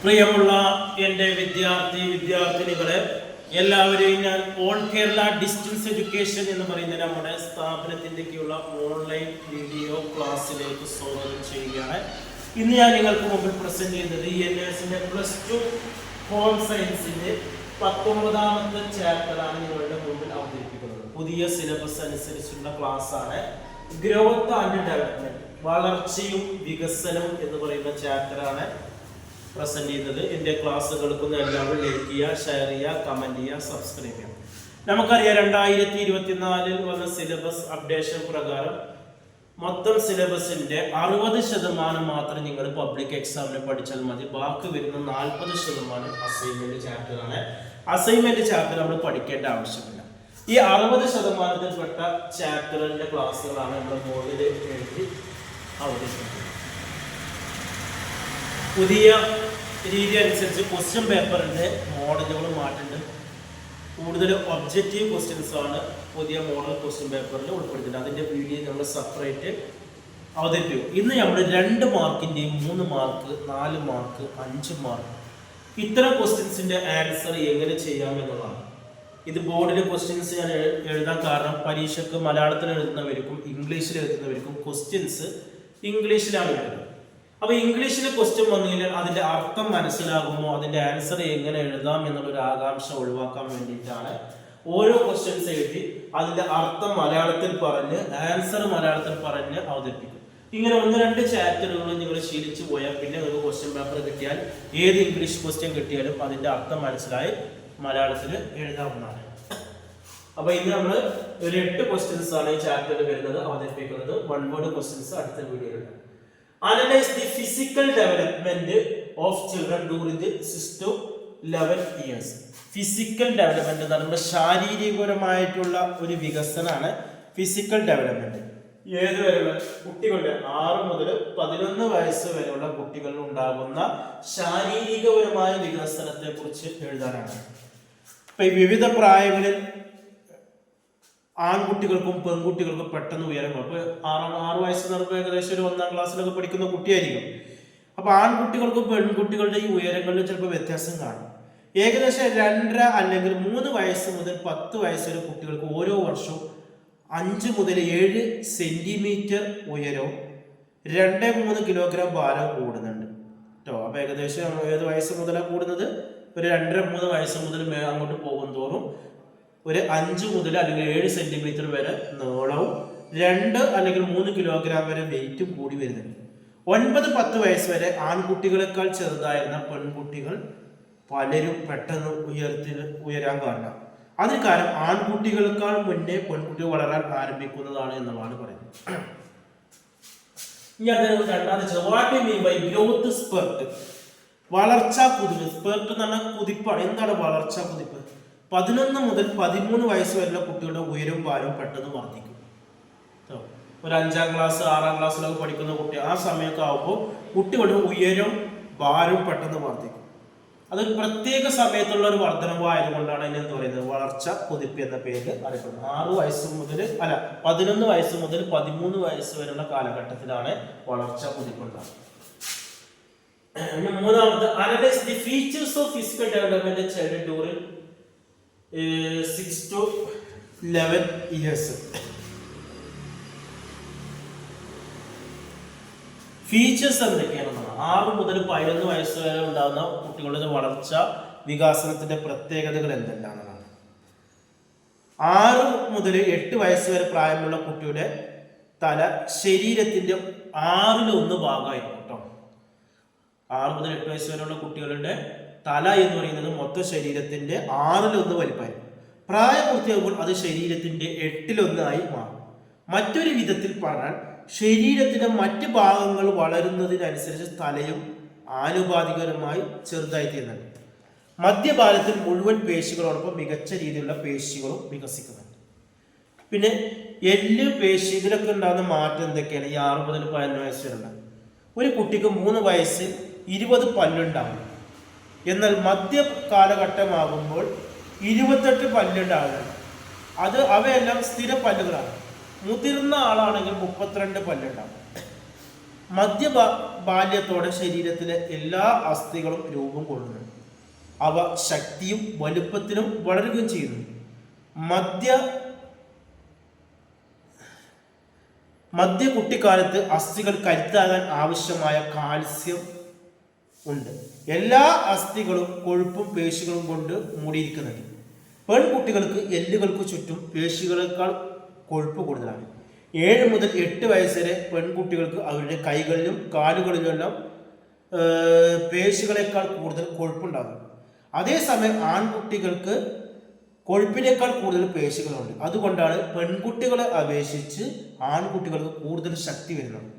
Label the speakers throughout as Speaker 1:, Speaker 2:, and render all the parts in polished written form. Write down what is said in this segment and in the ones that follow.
Speaker 1: പ്രിയമുള്ള എൻ്റെ വിദ്യാർത്ഥിനികളെ എല്ലാവരെയും ഞാൻ ഓൾ കേരള ഡിസ്റ്റൻസ് എഡ്യൂക്കേഷൻ എന്ന് പറയുന്ന നമ്മുടെ സ്ഥാപനത്തിൻ്റെയൊക്കെയുള്ള ഓൺലൈൻ വീഡിയോ ക്ലാസ്സിലേക്ക് സ്വാഗതം ചെയ്യുകയാണ്. ഇന്ന് ഞാൻ നിങ്ങൾക്ക് മുമ്പിൽ പ്രസന്റ് ചെയ്യുന്നത് ENS-ന്റെ +2 ഹോം സയൻസിന്റെ 19ാമത്തെ ചാപ്റ്ററാണ് നിങ്ങളുടെ മുമ്പിൽ അവതരിപ്പിക്കുന്നത്. പുതിയ സിലബസ് അനുസരിച്ചുള്ള ക്ലാസ് ആണ്. ഗ്രോത്ത് ആൻഡ് ഡെവലപ്മെന്റ്, വളർച്ചയും വികസനവും എന്ന് പറയുന്ന ചാപ്റ്ററാണ് പ്രസന്റ് ചെയ്യുന്നത്. എൻ്റെ ക്ലാസ്സുകൾക്കൊന്ന് എല്ലാവരും ലൈക്ക് ചെയ്യുക, ഷെയർ ചെയ്യുക, കമന്റ് ചെയ്യുക, സബ്സ്ക്രൈബ് ചെയ്യുക. നമുക്കറിയാം 2024 വന്ന സിലബസ് അപ്ഡേഷൻ പ്രകാരം മൊത്തം സിലബസിന്റെ 60% മാത്രം നിങ്ങൾ പബ്ലിക് എക്സാമിന് പഠിച്ചാൽ മതി. ബാക്കി വരുന്ന 40% അസൈൻമെന്റ് ചാപ്റ്റർ ആണ്. അസൈൻമെന്റ് ചാപ്റ്റർ നമ്മൾ പഠിക്കേണ്ട ആവശ്യമില്ല. ഈ 60%ത്തിൽപ്പെട്ട ചാപ്റ്ററിന്റെ ക്ലാസ്സുകളാണ് നമ്മുടെ ബോർഡിൽ എഴുതി അവതരിപ്പിക്കുന്നത്. പുതിയ രീതി അനുസരിച്ച് ക്വസ്റ്റ്യൻ പേപ്പറിന്റെ മോഡലുകൾ മാറ്റുന്നുണ്ട്. കൂടുതൽ ഒബ്ജക്റ്റീവ് ക്വസ്റ്റ്യൻസ് ആണ് പുതിയ മോഡൽ ക്വസ്റ്റ്യൻ പേപ്പറിൽ ഉൾപ്പെടുത്തിയിട്ടുണ്ട്. അതിന്റെ വീഡിയോ നമ്മൾ സെപ്പറേറ്റ് അവതരിപ്പിക്കും. ഇന്ന് നമ്മൾ 2 മാർക്കിന്റെയും 3 മാർക്ക്, 4 മാർക്ക്, 5 മാർക്ക് ഇത്തരം ക്വസ്റ്റ്യൻസിന്റെ ആൻസർ എങ്ങനെ ചെയ്യാമെന്നുള്ളതാണ്. ഇത് ബോർഡിലെ ക്വസ്റ്റ്യൻസ് ഞാൻ എഴുതാൻ കാരണം പരീക്ഷയ്ക്ക് മലയാളത്തിൽ എഴുതുന്നവർക്കും ഇംഗ്ലീഷിൽ എഴുതുന്നവർക്കും ക്വസ്റ്റ്യൻസ് ഇംഗ്ലീഷിലാണ് എഴുതുന്നത്. അപ്പൊ ഇംഗ്ലീഷിലെ ക്വസ്റ്റ്യൻ വന്നു കഴിഞ്ഞാൽ അതിന്റെ അർത്ഥം മനസ്സിലാകുമോ, അതിന്റെ ആൻസർ എങ്ങനെ എഴുതാം എന്നുള്ളൊരു ആകാംക്ഷ ഒഴിവാക്കാൻ വേണ്ടിയിട്ടാണ് ഓരോ ക്വസ്റ്റ്യൻസ് എഴുതി അതിന്റെ അർത്ഥം മലയാളത്തിൽ പറഞ്ഞ് ആൻസർ മലയാളത്തിൽ പറഞ്ഞ് അവതരിപ്പിക്കും. ഇങ്ങനെ 1-2 ചാപ്റ്ററുകൾ നിങ്ങൾ ശീലിച്ചു പോയാൽ പിന്നെ നിങ്ങൾക്ക് ക്വസ്റ്റ്യൻ പേപ്പർ കിട്ടിയാൽ ഏത് ഇംഗ്ലീഷ് ക്വസ്റ്റ്യൻ കിട്ടിയാലും അതിന്റെ അർത്ഥം മനസ്സിലായി മലയാളത്തിൽ എഴുതാവുന്നതാണ്. അപ്പൊ ഇന്ന് നമ്മൾ ഒരു 8 ക്വസ്റ്റ്യൻസ് ആണ് ഈ ചാപ്റ്ററിൽ വരുന്നത് അവതരിപ്പിക്കുന്നത്. 1 വേർഡ് ക്വസ്റ്റ്യൻസ് അടുത്ത വീഡിയോയിലുണ്ട്. Analyze the physical development of children during the 6 to 11 years. Physical development എന്ന് പറയുമ്പോൾ ശാരീരികപരമായിട്ടുള്ള ഒരു വികസനമാണ് ഫിസിക്കൽ ഡെവലപ്മെന്റ്. ഏതുവരെയുള്ള കുട്ടികളുടെ 6 മുതൽ 11 വയസ്സ് വരെയുള്ള കുട്ടികളിൽ ഉണ്ടാകുന്ന ശാരീരികപരമായ വികസനത്തെ കുറിച്ച് എഴുതാനാണ്. ഇപ്പൊ ഈ വിവിധ പ്രായങ്ങളിൽ ആൺകുട്ടികൾക്കും പെൺകുട്ടികൾക്കും പെട്ടെന്ന് ഉയരം. അപ്പൊ 6 വയസ്സ് നിറപ്പ് ഏകദേശം ഒരു 1ാം ക്ലാസ്സിലൊക്കെ പഠിക്കുന്ന കുട്ടിയായിരിക്കും. അപ്പൊ ആൺകുട്ടികൾക്കും പെൺകുട്ടികളുടെ ഈ ഉയരങ്ങളിൽ ചിലപ്പോൾ വ്യത്യാസം കാണും. ഏകദേശം 2.5 അല്ലെങ്കിൽ 3 വയസ്സ് മുതൽ 10 വയസ്സ് വരെ കുട്ടികൾക്ക് ഓരോ വർഷവും 5 മുതൽ 7 സെന്റിമീറ്റർ ഉയരവും 2-3 കിലോഗ്രാം ഭാരം കൂടുന്നുണ്ട് കേട്ടോ. അപ്പൊ ഏകദേശം ഏത് വയസ്സ് മുതലാണ് കൂടുന്നത്? ഒരു 2-3 വയസ്സ് മുതൽ അങ്ങോട്ട് പോകും തോറും ഒരു 5 മുതൽ അല്ലെങ്കിൽ 7 സെന്റിമീറ്റർ വരെ നീളവും 2 അല്ലെങ്കിൽ 3 കിലോഗ്രാം വരെ വെയിറ്റും കൂടി വരുന്നുണ്ട്. 9-10 വയസ്സ് വരെ ആൺകുട്ടികളെക്കാൾ ചെറുതായിരുന്ന പെൺകുട്ടികൾ പലരും പെട്ടെന്ന് ഉയരാൻ കാരണം അതിന് കാരണം ആൺകുട്ടികളെക്കാൾ മുന്നേ പെൺകുട്ടികൾ വളരാൻ ആരംഭിക്കുന്നതാണ് എന്നുള്ളതാണ് പറയുന്നത്. ഇനി അതിന് രണ്ടാമത് what you mean by growth spurt, വളർച്ചാ കുതിപ്പ്. സ്പെർട്ട് എന്ന് പറഞ്ഞാൽ കുതിപ്പാണ്. എന്താണ് വളർച്ചാ കുതിപ്പ്? 11 മുതൽ 13 വയസ്സ് വരെയുള്ള കുട്ടികളുടെ ഉയരവും ഭാരവും പെട്ടെന്ന് വർദ്ധിക്കും. ഒരു 5ാം ക്ലാസ് 6ാം ക്ലാസ്സിലൊക്കെ പഠിക്കുന്ന കുട്ടി ആ സമയമൊക്കെ ആകുമ്പോൾ കുട്ടികളുടെ ഉയരവും ഭാരവും പെട്ടെന്ന് വർദ്ധിക്കും. അതൊരു പ്രത്യേക സമയത്തുള്ള ഒരു വർധനവായതുകൊണ്ടാണ് അതിന് എന്ത് പറയുന്നത്, വളർച്ച കുതിപ്പ് എന്ന പേര് അറിയപ്പെടുന്നത്. 11 വയസ്സ് മുതൽ 13 വയസ്സ് വരെയുള്ള കാലഘട്ടത്തിലാണ് വളർച്ച കുതിപ്പുണ്ടാകുന്നത്. മൂന്നാമത് analyse the features of physical development child during 6 to 11 years. Features എന്തൊക്കെയാണെന്നാണ്. 6 മുതൽ 11 വയസ്സ് വരെ ഉണ്ടാകുന്ന കുട്ടികളുടെ വളർച്ച വികാസനത്തിന്റെ പ്രത്യേകതകൾ എന്തെല്ലാമെന്നാണ്. 6 മുതൽ 8 വയസ്സ് വരെ പ്രായമുള്ള കുട്ടിയുടെ തല ശരീരത്തിന്റെ 1/6 ഭാഗമായിരിക്കും കേട്ടോ. 6 മുതൽ 8 വയസ്സ് വരെയുള്ള കുട്ടികളുടെ തല എന്ന് പറയുന്നത് മൊത്തം ശരീരത്തിന്റെ 1/6 വലിപ്പമായിരിക്കും. പ്രായപൂർത്തിയാകുമ്പോൾ അത് ശരീരത്തിന്റെ 1/8 മാറും. മറ്റൊരു വിധത്തിൽ പറഞ്ഞാൽ ശരീരത്തിന്റെ മറ്റ് ഭാഗങ്ങൾ വളരുന്നതിനനുസരിച്ച് തലയും ആനുപാതികമായി ചെറുതായി തീരുന്നുണ്ട്. മധ്യഭാഗത്തിൽ മുഴുവൻ പേശികളോടൊപ്പം മികച്ച രീതിയിലുള്ള പേശികളും വികസിക്കുന്നുണ്ട്. പിന്നെ എല്ല്, പേശി ഇതിലൊക്കെ ഉണ്ടാകുന്ന മാറ്റം എന്തൊക്കെയാണ്? ഈ 6 മുതൽ 11 വയസ്സ് വരെ ഒരു കുട്ടിക്ക് 3 വയസ്സിൽ 20 പല്ലുണ്ടാകും. എന്നാൽ മധ്യ കാലഘട്ടമാകുമ്പോൾ 28 പല്ലുണ്ടാകും. അവയെല്ലാം സ്ഥിര പല്ലുകളാണ്. മുതിർന്ന ആളാണെങ്കിൽ 32 പല്ലുണ്ടാകും. ബാല്യത്തോടെ ശരീരത്തിലെ എല്ലാ അസ്ഥികളും രൂപം കൊള്ളുന്നു. അവ ശക്തിയും വലുപ്പത്തിലും വളരുകയും ചെയ്യുന്നു. മധ്യ കുട്ടിക്കാലത്ത് അസ്ഥികൾ കരുത്താകാൻ ആവശ്യമായ കാൽസ്യം ഉണ്ട്. എല്ലാ അസ്ഥികളും കൊഴുപ്പും പേശികളും കൊണ്ട് മൂടിയിരിക്കുന്നുണ്ട്. പെൺകുട്ടികൾക്ക് എല്ലുകൾക്ക് ചുറ്റും പേശികളേക്കാൾ കൊഴുപ്പ് കൂടുതലാണ്. 7 മുതൽ 8 വയസ്സ് വരെ പെൺകുട്ടികൾക്ക് അവരുടെ കൈകളിലും കാലുകളിലുമെല്ലാം പേശികളേക്കാൾ കൂടുതൽ കൊഴുപ്പുണ്ടാകും. അതേസമയം ആൺകുട്ടികൾക്ക് കൊഴുപ്പിനേക്കാൾ കൂടുതൽ പേശികളുണ്ട്. അതുകൊണ്ടാണ് പെൺകുട്ടികളെ അപേക്ഷിച്ച് ആൺകുട്ടികൾക്ക് കൂടുതൽ ശക്തി വരുന്നത്.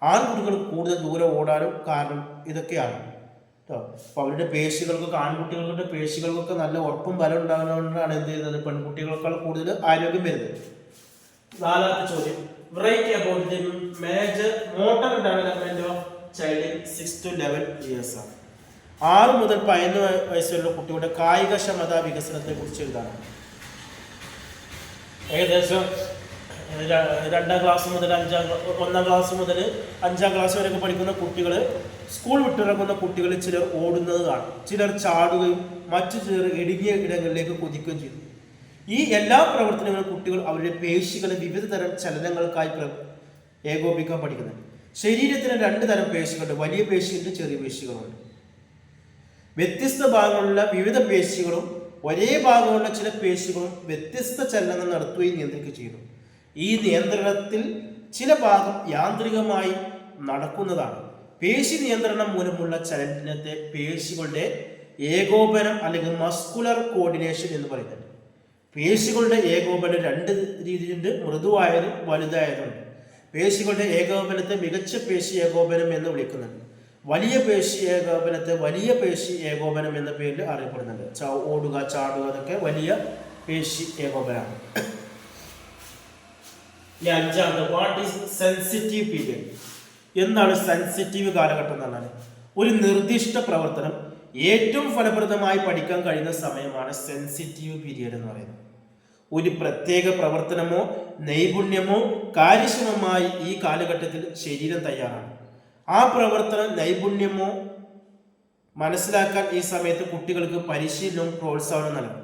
Speaker 1: ആൺകുട്ടികൾക്ക് കൂടുതൽ ദൂരം ഓടാനും കാരണം ഇതൊക്കെയാണ് കേട്ടോ. അപ്പോൾ അവരുടെ പേശികൾക്കൊക്കെ, ആൺകുട്ടികളുടെ പേശികൾക്കൊക്കെ നല്ല ഉറപ്പും ബലം ഉണ്ടാകുന്നതുകൊണ്ടാണ് എന്ത് ചെയ്യുന്നത്, പെൺകുട്ടികളെക്കാൾ കൂടുതൽ ആരോഗ്യം വരുന്നത്. 4ാമത്തെ ചോദ്യം, write about the major motor development of child 6 to 11 years ആണ്. 6 മുതൽ 11 വയസ്സുള്ള കുട്ടികളുടെ കായികക്ഷമതാ വികസനത്തെ കുറിച്ച് എഴുതാണ്. ഏകദേശം 2ാം ക്ലാസ് മുതൽ 1ാം ക്ലാസ് മുതൽ 5ാം ക്ലാസ് വരെയൊക്കെ പഠിക്കുന്ന കുട്ടികൾ, സ്കൂൾ വിട്ടിറങ്ങുന്ന കുട്ടികൾ ചിലർ ഓടുന്നത് കാണും, ചിലർ ചാടുകയും മറ്റു ചിലർ ഇടുങ്ങിയ ഇടങ്ങളിലേക്ക് കുതിക്കുകയും ചെയ്തു. ഈ എല്ലാ പ്രവർത്തനങ്ങളും കുട്ടികൾ അവരുടെ പേശികളെ വിവിധ തരം ചലനങ്ങൾക്കായി ഏകോപിക്കാൻ പഠിക്കുന്നുണ്ട്. ശരീരത്തിന് 2 തരം പേശികളുണ്ട്, വലിയ പേശിയുണ്ട്, ചെറിയ പേശികളുണ്ട്. വ്യത്യസ്ത ഭാഗങ്ങളുള്ള വിവിധ പേശികളും ഒരേ ഭാഗമുള്ള ചില പേശികളും വ്യത്യസ്ത ചലനങ്ങൾ നടത്തുകയും നിയന്ത്രിക്കുകയും ചെയ്യുന്നു. ഈ നിയന്ത്രണത്തിൽ ചില ഭാഗം യാന്ത്രികമായി നടക്കുന്നതാണ്. പേശി നിയന്ത്രണം മൂലമുള്ള ചലനത്തെ പേശികളുടെ ഏകോപനം അല്ലെങ്കിൽ മസ്കുലർ കോർഡിനേഷൻ എന്ന് പറയുന്നുണ്ട്. പേശികളുടെ ഏകോപനം 2 രീതിയിലുണ്ട്, മൃദുവായതും വലുതായതുണ്ട്. പേശികളുടെ ഏകോപനത്തെ മികച്ച പേശി ഏകോപനം എന്ന് വിളിക്കുന്നുണ്ട്. വലിയ പേശി ഏകോപനത്തെ വലിയ പേശി ഏകോപനം എന്ന പേരിൽ അറിയപ്പെടുന്നുണ്ട്. ഓടുക, ചാടുക, അതൊക്കെ വലിയ പേശി ഏകോപനമാണ്. 5ാമത്, വാട്ട് ഈസ് സെൻസിറ്റീവ് പീരിയഡ്? എന്താണ് സെൻസിറ്റീവ് കാലഘട്ടം എന്ന് പറഞ്ഞാൽ? ഒരു നിർദ്ദിഷ്ട പ്രവർത്തനം ഏറ്റവും ഫലപ്രദമായി പഠിക്കാൻ കഴിയുന്ന സമയമാണ് സെൻസിറ്റീവ് പീരിയഡ് എന്ന് പറയുന്നത്. ഒരു പ്രത്യേക പ്രവർത്തനമോ നൈപുണ്യമോ കാര്യക്ഷമമായി ഈ കാലഘട്ടത്തിൽ ശരീരം തയ്യാറാണ്. ആ പ്രവർത്തന നൈപുണ്യമോ മനസ്സിലാക്കാൻ ഈ സമയത്ത് കുട്ടികൾക്ക് പരിശീലനവും പ്രോത്സാഹനവും നൽകും.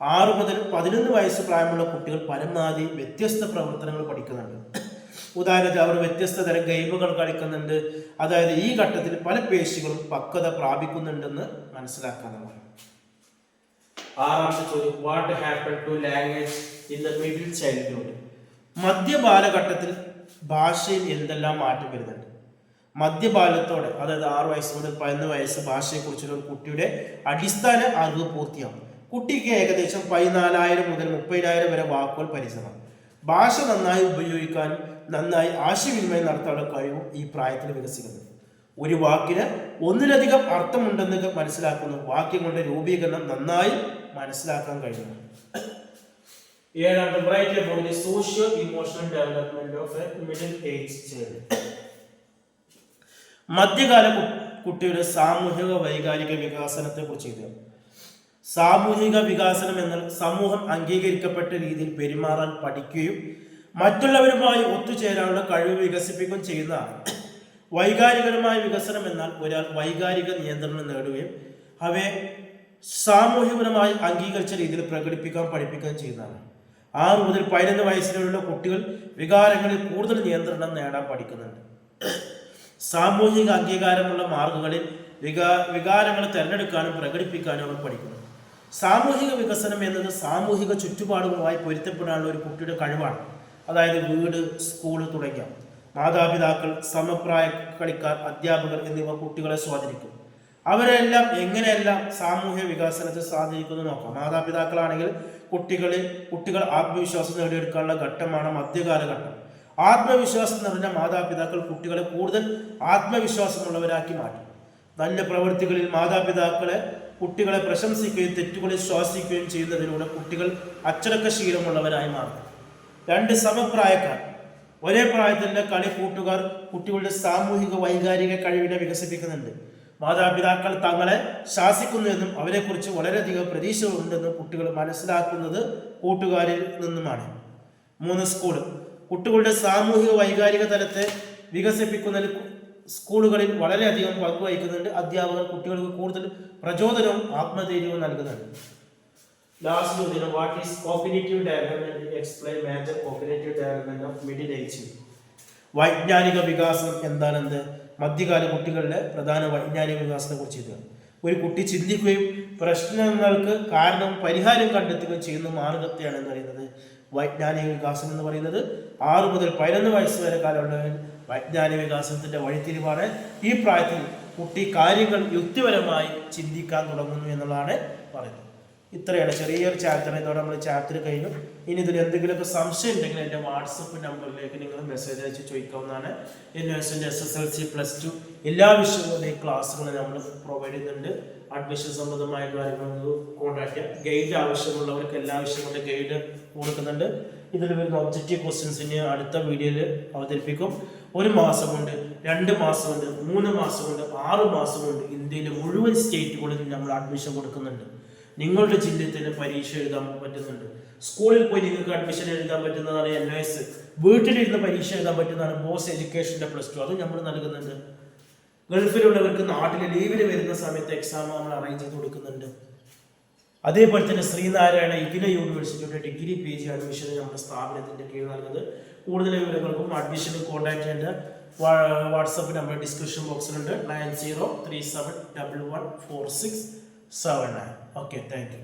Speaker 1: 6 മുതൽ 11 വയസ്സ് പ്രായമുള്ള കുട്ടികൾ പരമാവധി വ്യത്യസ്ത പ്രവർത്തനങ്ങൾ പഠിക്കുന്നുണ്ട്. ഉദാഹരണത്തിന് അവർ വ്യത്യസ്ത തരം ഗെയിമുകൾ കളിക്കുന്നുണ്ട്. അതായത് ഈ ഘട്ടത്തിൽ പല പേശികളും പക്വത പ്രാപിക്കുന്നുണ്ടെന്ന് മനസ്സിലാക്കാവുന്നതാണ്. 6ാമത്തെ ചോദ്യം, what happen to language in the middle childhood? മധ്യബാലഘട്ടത്തിൽ ഭാഷയിൽ എന്തെല്ലാം മാറ്റം വരുന്നുണ്ട്? മധ്യബാല്യത്തോടെ, അതായത് 6 വയസ്സ് മുതൽ 11 വയസ്സ് ഭാഷയെക്കുറിച്ചുള്ള ഒരു കുട്ടിയുടെ അടിസ്ഥാന അറിവ് പൂർത്തിയാവും. കുട്ടിക്ക് ഏകദേശം 14,000 മുതൽ 30,000 വരെ വാക്കുകൾ പരിചയമാണ്. ഭാഷ നന്നായി ഉപയോഗിക്കാനും നന്നായി ആശയവിനിമയം നടത്താനുള്ള കഴിവും ഈ പ്രായത്തിൽ വികസിക്കുന്നു. ഒരു വാക്കിന് ഒന്നിലധികം അർത്ഥമുണ്ടെന്ന് മനസ്സിലാക്കുന്നു. വാക്യങ്ങളുടെ രൂപീകരണം നന്നായി മനസ്സിലാക്കാൻ കഴിയുന്നു. 7ാമത്, socio emotional development of a middle age child. മധ്യകാല കുട്ടിയുടെ സാമൂഹിക വൈകാരിക വികാസനത്തെ കുറിച്ച് എഴുതുക. സാമൂഹിക വികാസനം എന്നാൽ സമൂഹം അംഗീകരിക്കപ്പെട്ട രീതിയിൽ പെരുമാറാൻ പഠിക്കുകയും മറ്റുള്ളവരുമായി ഒത്തുചേരാനുള്ള കഴിവ് വികസിപ്പിക്കുകയും ചെയ്യുന്നതാണ്. വൈകാരികമായ വികസനം എന്നാൽ ഒരാൾ വൈകാരിക നിയന്ത്രണം നേടുകയും അവയെ സാമൂഹികപരമായി അംഗീകരിച്ച രീതിയിൽ പ്രകടിപ്പിക്കാൻ പഠിപ്പിക്കുകയും ചെയ്യുന്നതാണ്. 6 മുതൽ 11 വയസ്സിലുള്ള കുട്ടികൾ വികാരങ്ങളിൽ കൂടുതൽ നിയന്ത്രണം നേടാൻ പഠിക്കുന്നുണ്ട്. സാമൂഹിക അംഗീകാരമുള്ള മാർഗങ്ങളിൽ വികാരങ്ങൾ തിരഞ്ഞെടുക്കാനും പ്രകടിപ്പിക്കാനും അവർ പഠിക്കുന്നു. സാമൂഹിക വികസനം എന്നത് സാമൂഹിക ചുറ്റുപാടുകളുമായി പൊരുത്തപ്പെടാനുള്ള ഒരു കുട്ടിയുടെ കഴിവാണ്. അതായത് വീട്, സ്കൂൾ തുടങ്ങിയ മാതാപിതാക്കൾ, സമപ്രായ കളിക്കാർ, അധ്യാപകർ എന്നിവ കുട്ടികളെ സ്വാധീനിക്കും. അവരെല്ലാം എങ്ങനെയെല്ലാം സാമൂഹ്യ വികസനത്തെ സ്വാധീനിക്കുന്നു നോക്കാം. മാതാപിതാക്കളാണെങ്കിൽ കുട്ടികൾ ആത്മവിശ്വാസം നേടിയെടുക്കാനുള്ള ഘട്ടമാണ് മധ്യകാലഘട്ടം. ആത്മവിശ്വാസം നിറഞ്ഞ മാതാപിതാക്കൾ കുട്ടികളെ കൂടുതൽ ആത്മവിശ്വാസമുള്ളവരാക്കി മാറ്റും. നല്ല പ്രവൃത്തികളിൽ കുട്ടികളെ പ്രശംസിക്കുകയും തെറ്റുകളിൽ ശ്വാസിക്കുകയും ചെയ്യുന്നതിലൂടെ കുട്ടികൾ അച്ചടക്കശീലമുള്ളവരായി മാറും. 2 സമപ്രായക്കാർ, ഒരേ പ്രായത്തിലെ കളി കൂട്ടുകാർ കുട്ടികളുടെ സാമൂഹിക വൈകാരിക കഴിവിനെ വികസിപ്പിക്കുന്നുണ്ട്. മാതാപിതാക്കൾ തങ്ങളെ ശാസിക്കുന്നുവെന്നും അവരെക്കുറിച്ച് വളരെയധികം പ്രതീക്ഷകളുണ്ടെന്നും കുട്ടികൾ മനസ്സിലാക്കുന്നത് കൂട്ടുകാരിൽ നിന്നുമാണ്. 3 സ്കൂൾ കുട്ടികളുടെ സാമൂഹിക വൈകാരിക തലത്തെ വികസിപ്പിക്കുന്നതിൽ സ്കൂളുകളിൽ വളരെയധികം പങ്കുവഹിക്കുന്നുണ്ട്. അധ്യാപകർ കുട്ടികൾക്ക് കൂടുതൽ പ്രചോദനവും ആത്മധൈര്യവും നൽകുന്നുണ്ട്. ലാസ്റ്റ് ചോദ്യം, what is cognitive development? Explain major cognitive development of middle age. വൈജ്ഞാനിക വികാസം എന്താണെന്ന് മധ്യകാല കുട്ടികളുടെ പ്രധാന വൈജ്ഞാനിക വികാസത്തെ കുറിച്ച് ഇത്. ഒരു കുട്ടി ചിന്തിക്കുകയും പ്രശ്നങ്ങൾക്ക് കാരണം പരിഹാരം കണ്ടെത്തുകയും ചെയ്യുന്ന മാർഗത്തെയാണ് എന്ന് പറയുന്നത് വൈജ്ഞാനിക വികാസം എന്ന് പറയുന്നത്. 6 മുതൽ 11 വയസ്സ് വരെ കാലമുള്ളവർ വൈജ്ഞാനിക വികാസത്തിന്റെ വഴിത്തിരിവാണ്. ഈ പ്രായത്തിൽ കുട്ടി കാര്യങ്ങൾ യുക്തിപരമായി ചിന്തിക്കാൻ തുടങ്ങുന്നു എന്നുള്ളതാണ് പറയുന്നത്. ഇത്രയാണ് ചെറിയൊരു ചാപ്റ്റർ. ഇതോടെ നമ്മൾ ചാപ്റ്റർ കഴിഞ്ഞു. ഇനി ഇതിൽ എന്തെങ്കിലുമൊക്കെ സംശയം ഉണ്ടെങ്കിൽ എൻ്റെ വാട്സപ്പ് നമ്പറിലേക്ക് നിങ്ങൾ മെസ്സേജ് അയച്ച് ചോദിക്കാവുന്നതാണ്. യൂണിവേഴ്സിറ്റി SSLC +2 എല്ലാ വിഷയങ്ങളുടെയും ക്ലാസ്സുകൾ നമ്മൾ പ്രൊവൈഡ് ചെയ്യുന്നുണ്ട്. അഡ്മിഷൻ സംബന്ധമായ കാര്യങ്ങൾ കോൺടാക്ട് ചെയ്യാം. ഗൈഡ് ആവശ്യമുള്ളവർക്ക് എല്ലാ വിഷയങ്ങളുടെ ഗൈഡ് കൊടുക്കുന്നുണ്ട്. ഇതിൽ വരുന്ന ഒബ്ജക്റ്റീവ് ക്വസ്റ്റ്യൻസിന് അടുത്ത വീഡിയോയിൽ അവതരിപ്പിക്കും. 1 മാസം കൊണ്ട്, 2 മാസം കൊണ്ട്, 3 മാസം കൊണ്ട്, 6 മാസം കൊണ്ട് ഇന്ത്യയിലെ മുഴുവൻ സ്റ്റേറ്റുകളിലും നമ്മൾ അഡ്മിഷൻ കൊടുക്കുന്നുണ്ട്. നിങ്ങളുടെ ജില്ലയിൽ തന്നെ പരീക്ഷ എഴുതാൻ പറ്റുന്നുണ്ട്. സ്കൂളിൽ പോയി നിങ്ങൾക്ക് അഡ്മിഷൻ എഴുതാൻ പറ്റുന്നതാണ് NIS. വീട്ടിലിരുന്ന് പരീക്ഷ എഴുതാൻ പറ്റുന്നതാണ് ബോസ് എഡ്യൂക്കേഷൻ്റെ +2. അത് നമ്മൾ നൽകുന്നുണ്ട്. ഗൾഫിലുള്ളവർക്ക് നാട്ടിൽ ലീവിന് വരുന്ന സമയത്ത് എക്സാം നമ്മൾ അറേഞ്ച് ചെയ്ത് കൊടുക്കുന്നുണ്ട്. അതേപോലെ തന്നെ ശ്രീനാരായണ ഇഗ്ന യൂണിവേഴ്സിറ്റിയുടെ ഡിഗ്രി PG അഡ്മിഷൻ നമ്മുടെ സ്ഥാപനത്തിൻ്റെ കീഴിൽ നൽകുന്നത്. കൂടുതൽ വിവരങ്ങൾക്കും അഡ്മിഷനും കോൺടാക്ട് ചെയ്യേണ്ട വാട്സപ്പ് നമ്പർ ഡിസ്ക്രിപ്ഷൻ ബോക്സിലുണ്ട്. 9037114679. Okay, thank you.